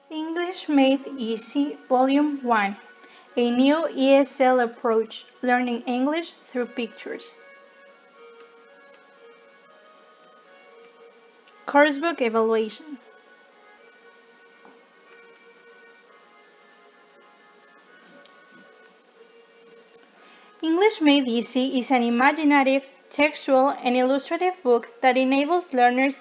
English Made Easy, Volume 1, a new ESL approach, learning English through pictures. Coursebook evaluation. English Made Easy is an imaginative, textual, and illustrative book that enables learners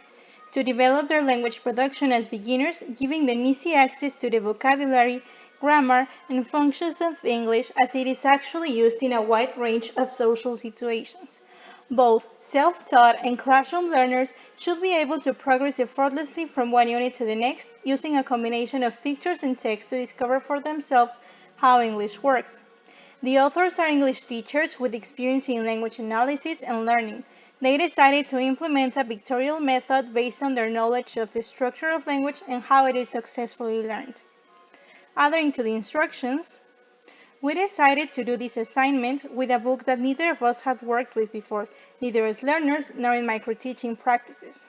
to develop their language production as beginners, giving them easy access to the vocabulary, grammar, and functions of English as it is actually used in a wide range of social situations. Both self-taught and classroom learners should be able to progress effortlessly from one unit to the next, using a combination of pictures and text to discover for themselves how English works. The authors are English teachers with experience in language analysis and learning. They decided to implement a pictorial method based on their knowledge of the structure of language and how it is successfully learned. Adding to the instructions, we decided to do this assignment with a book that neither of us had worked with before, neither as learners nor in micro-teaching practices.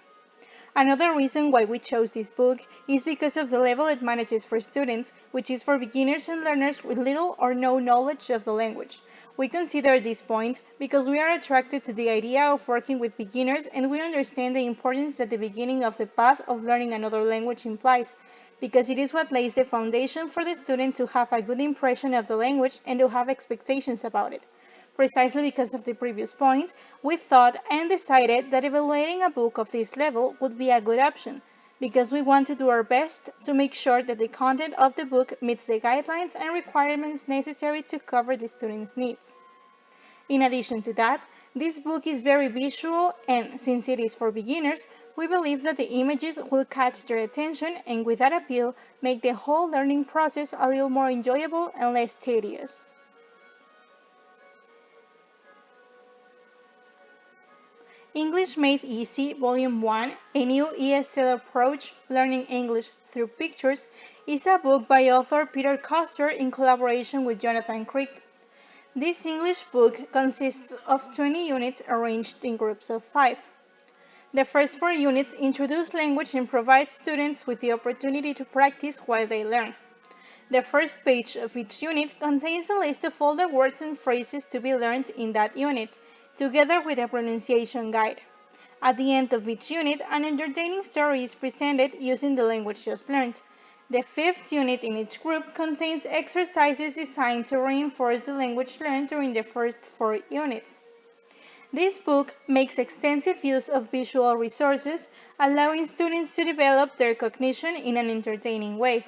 Another reason why we chose this book is because of the level it manages for students, which is for beginners and learners with little or no knowledge of the language. We consider this point because we are attracted to the idea of working with beginners and we understand the importance that the beginning of the path of learning another language implies, because it is what lays the foundation for the student to have a good impression of the language and to have expectations about it. Precisely because of the previous point, we thought and decided that evaluating a book of this level would be a good option, because we want to do our best to make sure that the content of the book meets the guidelines and requirements necessary to cover the student's needs. In addition to that, this book is very visual and, since it is for beginners, we believe that the images will catch their attention and with that appeal, make the whole learning process a little more enjoyable and less tedious. English Made Easy, Volume 1, A New ESL Approach, Learning English Through Pictures, is a book by author Peter Coster in collaboration with Jonathan Crichton. This English book consists of 20 units arranged in groups of 5. The first 4 units introduce language and provide students with the opportunity to practice while they learn. The first page of each unit contains a list of all the words and phrases to be learned in that unit, together with a pronunciation guide. At the end of each unit, an entertaining story is presented using the language just learned. The fifth unit in each group contains exercises designed to reinforce the language learned during the first 4 units. This book makes extensive use of visual resources, allowing students to develop their cognition in an entertaining way,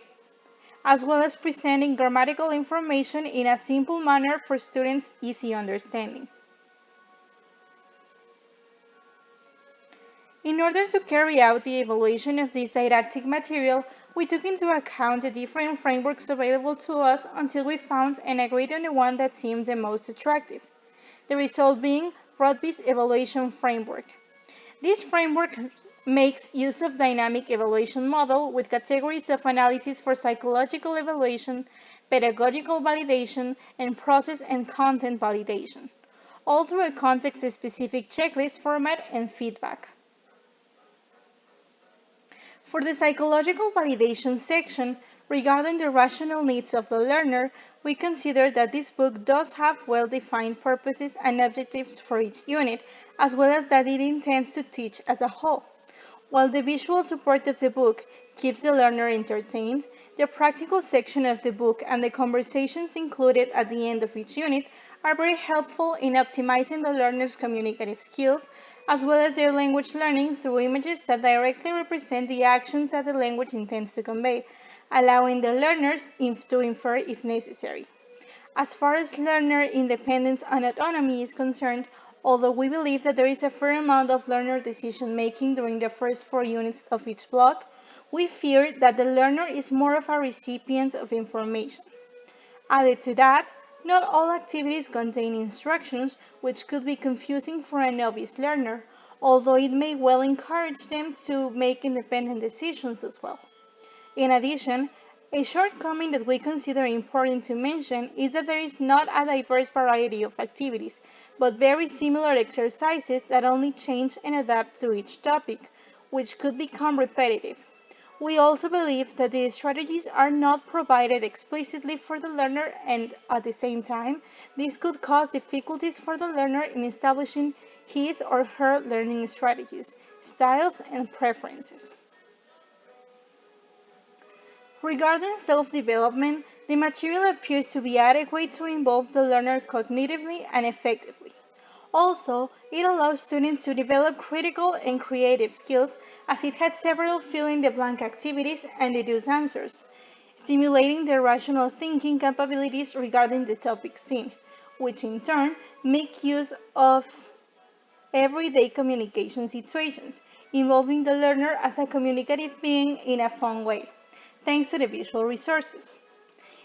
as well as presenting grammatical information in a simple manner for students' easy understanding. In order to carry out the evaluation of this didactic material, we took into account the different frameworks available to us until we found and agreed on the one that seemed the most attractive, the result being Rodby's evaluation framework. This framework makes use of dynamic evaluation model with categories of analysis for psychological evaluation, pedagogical validation, and process and content validation, all through a context-specific checklist format and feedback. For the psychological validation section, regarding the rational needs of the learner, we consider that this book does have well-defined purposes and objectives for each unit, as well as that it intends to teach as a whole. While the visual support of the book keeps the learner entertained, the practical section of the book and the conversations included at the end of each unit are very helpful in optimizing the learner's communicative skills, as well as their language learning through images that directly represent the actions that the language intends to convey, allowing the learners to infer if necessary. As far as learner independence and autonomy is concerned, although we believe that there is a fair amount of learner decision-making during the first 4 units of each block, we fear that the learner is more of a recipient of information. Added to that, not all activities contain instructions, which could be confusing for a novice learner, although it may well encourage them to make independent decisions as well. In addition, a shortcoming that we consider important to mention is that there is not a diverse variety of activities, but very similar exercises that only change and adapt to each topic, which could become repetitive. We also believe that the strategies are not provided explicitly for the learner, and at the same time, this could cause difficulties for the learner in establishing his or her learning strategies, styles, and preferences. Regarding self-development, the material appears to be adequate to involve the learner cognitively and effectively. Also, it allows students to develop critical and creative skills as it has several fill-in-the-blank activities and deduce answers, stimulating their rational thinking capabilities regarding the topic seen, which in turn make use of everyday communication situations, involving the learner as a communicative being in a fun way, thanks to the visual resources.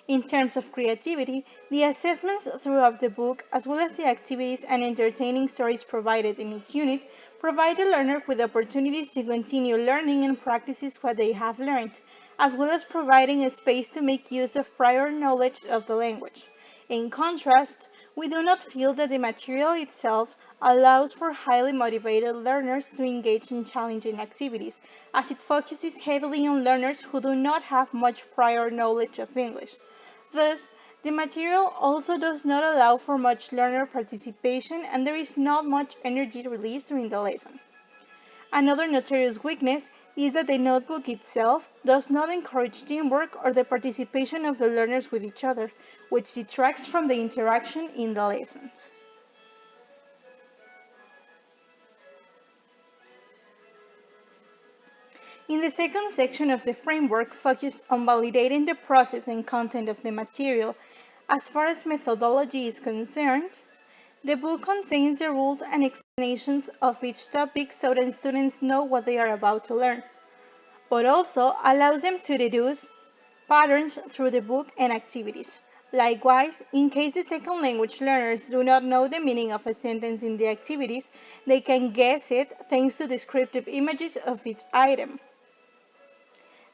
In terms of creativity, the assessments throughout the book, as well as the activities and entertaining stories provided in each unit, provide the learner with opportunities to continue learning and practices what they have learned, as well as providing a space to make use of prior knowledge of the language. In contrast, we do not feel that the material itself allows for highly motivated learners to engage in challenging activities, as it focuses heavily on learners who do not have much prior knowledge of English. Thus, the material also does not allow for much learner participation, and there is not much energy released during the lesson. Another notorious weakness is that the notebook itself does not encourage teamwork or the participation of the learners with each other, which detracts from the interaction in the lessons. In the second section of the framework focused on validating the process and content of the material, as far as methodology is concerned, the book contains the rules and explanations of each topic so that students know what they are about to learn, but also allows them to deduce patterns through the book and activities. Likewise, in case the second language learners do not know the meaning of a sentence in the activities, they can guess it thanks to descriptive images of each item.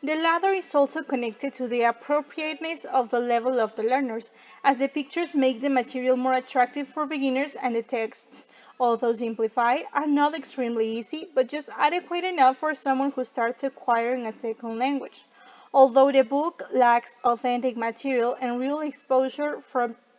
The latter is also connected to the appropriateness of the level of the learners, as the pictures make the material more attractive for beginners and the texts, although simplified, are not extremely easy, but just adequate enough for someone who starts acquiring a second language. Although the book lacks authentic material and real exposure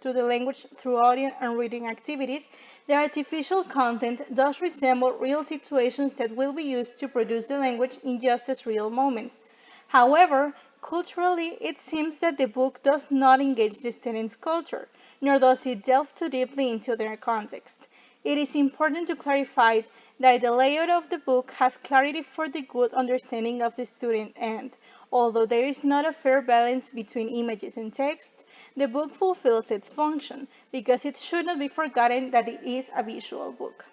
to the language through audio and reading activities, the artificial content does resemble real situations that will be used to produce the language in just as real moments. However, culturally, it seems that the book does not engage the students' culture, nor does it delve too deeply into their context. It is important to clarify that the layout of the book has clarity for the good understanding of the student, and although there is not a fair balance between images and text, the book fulfills its function because it should not be forgotten that it is a visual book.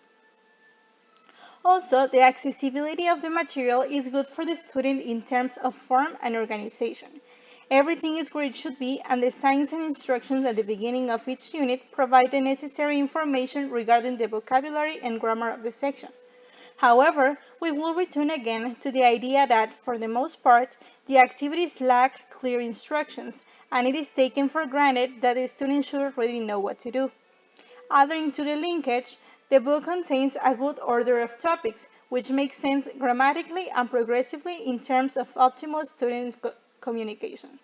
Also, the accessibility of the material is good for the student in terms of form and organization. Everything is where it should be, and the signs and instructions at the beginning of each unit provide the necessary information regarding the vocabulary and grammar of the section. However, we will return again to the idea that, for the most part, the activities lack clear instructions, and it is taken for granted that the student should already know what to do. Adding to the linkage, the book contains a good order of topics, which makes sense grammatically and progressively in terms of optimal student communication.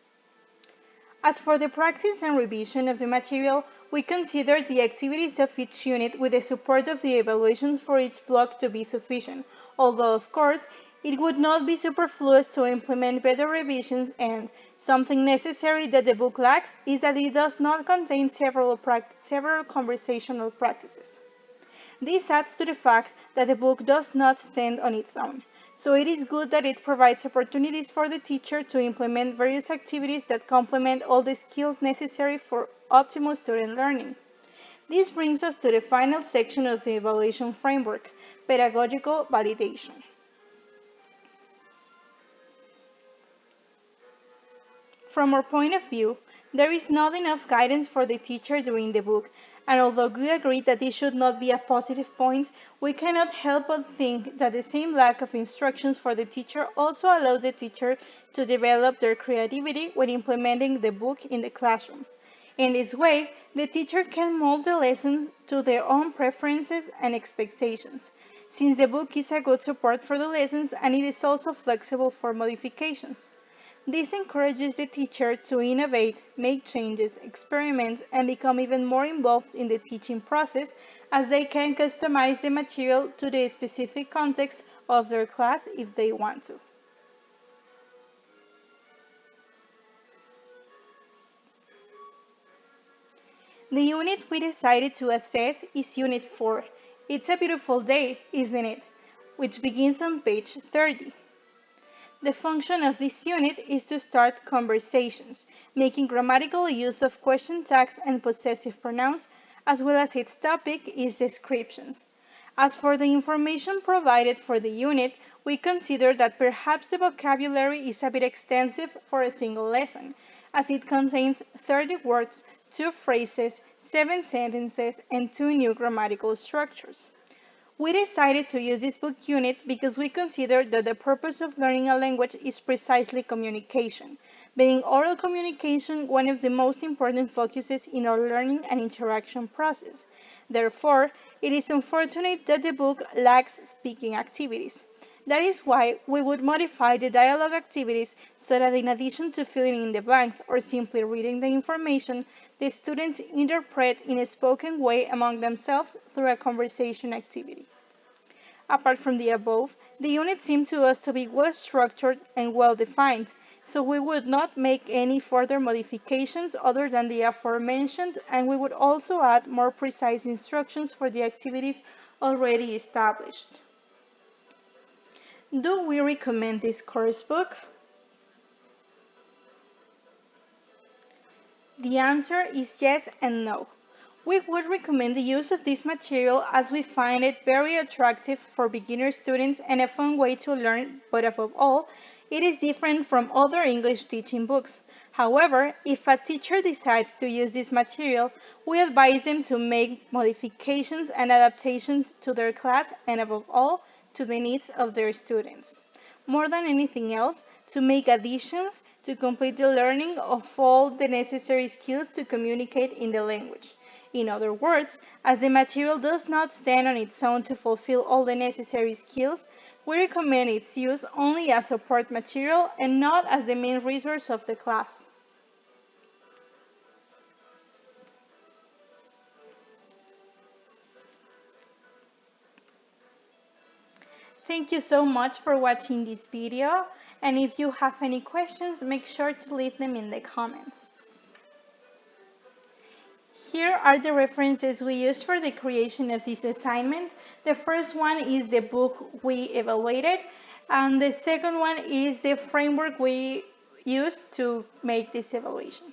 As for the practice and revision of the material, we consider the activities of each unit with the support of the evaluations for each block to be sufficient, although of course, it would not be superfluous to implement better revisions, and something necessary that the book lacks is that it does not contain several conversational practices. This adds to the fact that the book does not stand on its own, so it is good that it provides opportunities for the teacher to implement various activities that complement all the skills necessary for optimal student learning. This brings us to the final section of the evaluation framework, pedagogical validation. From our point of view, there is not enough guidance for the teacher during the book, and although we agree that this should not be a positive point, we cannot help but think that the same lack of instructions for the teacher also allows the teacher to develop their creativity when implementing the book in the classroom. In this way, the teacher can mold the lesson to their own preferences and expectations. since the book is a good support for the lessons and it is also flexible for modifications. This encourages the teacher to innovate, make changes, experiment, and become even more involved in the teaching process as they can customize the material to the specific context of their class if they want to. The unit we decided to assess is Unit 4. It's a beautiful day, isn't it? Which begins on page 30. The function of this unit is to start conversations, making grammatical use of question tags and possessive pronouns, as well as its topic is descriptions. As for the information provided for the unit, we consider that perhaps the vocabulary is a bit extensive for a single lesson, as it contains 30 words, 2 phrases, 7 sentences, and 2 new grammatical structures. We decided to use this book unit because we consider that the purpose of learning a language is precisely communication, being oral communication one of the most important focuses in our learning and interaction process. Therefore, it is unfortunate that the book lacks speaking activities. That is why we would modify the dialogue activities so that in addition to filling in the blanks or simply reading the information, the students interpret in a spoken way among themselves through a conversation activity. Apart from the above, the unit seemed to us to be well structured and well defined, so we would not make any further modifications other than the aforementioned, and we would also add more precise instructions for the activities already established. Do we recommend this course book? The answer is yes and no. We would recommend the use of this material as we find it very attractive for beginner students and a fun way to learn, but above all, it is different from other English teaching books. However, if a teacher decides to use this material, we advise them to make modifications and adaptations to their class and above all, to the needs of their students. More than anything else, to make additions to complete the learning of all the necessary skills to communicate in the language. In other words, as the material does not stand on its own to fulfill all the necessary skills, we recommend its use only as support material and not as the main resource of the class. Thank you so much for watching this video, and if you have any questions, make sure to leave them in the comments. Here are the references we used for the creation of this assignment. The first one is the book we evaluated, and the second one is the framework we used to make this evaluation.